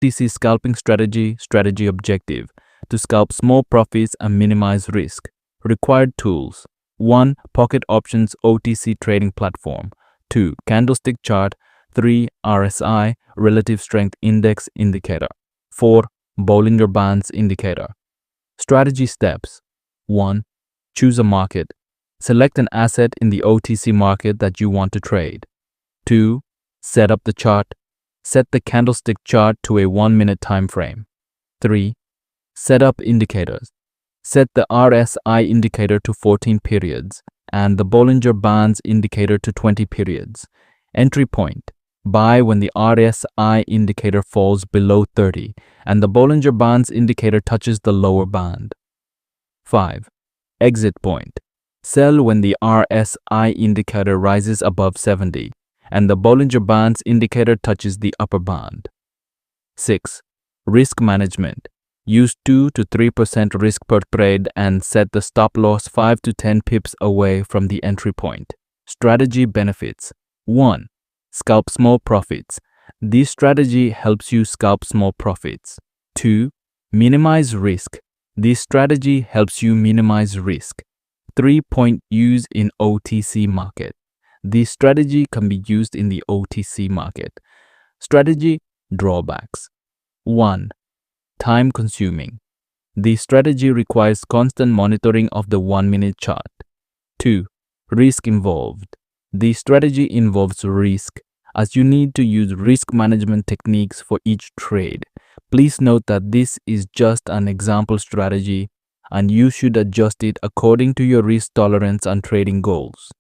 OTC scalping strategy objective, to scalp small profits and minimize risk. Required tools: 1. Pocket Options OTC trading platform. 2. Candlestick chart. 3. RSI Relative Strength Index indicator. 4. Bollinger Bands indicator. Strategy steps: 1. Choose a market. Select an asset in the OTC market that you want to trade. 2. Set up the chart. Set the candlestick chart to a 1-minute time frame. 3. Set up indicators. Set the RSI indicator to 14 periods and the Bollinger Bands indicator to 20 periods. Entry point: buy when the RSI indicator falls below 30 and the Bollinger Bands indicator touches the lower band. 5. Exit point: sell when the RSI indicator rises above 70 and the Bollinger Bands indicator touches the upper band. 6. Risk management: use 2 to 3% risk per trade and set the stop loss 5 to 10 pips away from the entry point. Strategy benefits: 1. Scalp small profits. This strategy helps you scalp small profits. 2. Minimize risk. This strategy helps you minimize risk. 3. Use in OTC market. This strategy can be used in the OTC market. Strategy drawbacks: 1. Time consuming. This strategy requires constant monitoring of the 1-minute chart. 2. Risk involved. This strategy involves risk as you need to use risk management techniques for each trade. Please note that this is just an example strategy and you should adjust it according to your risk tolerance and trading goals.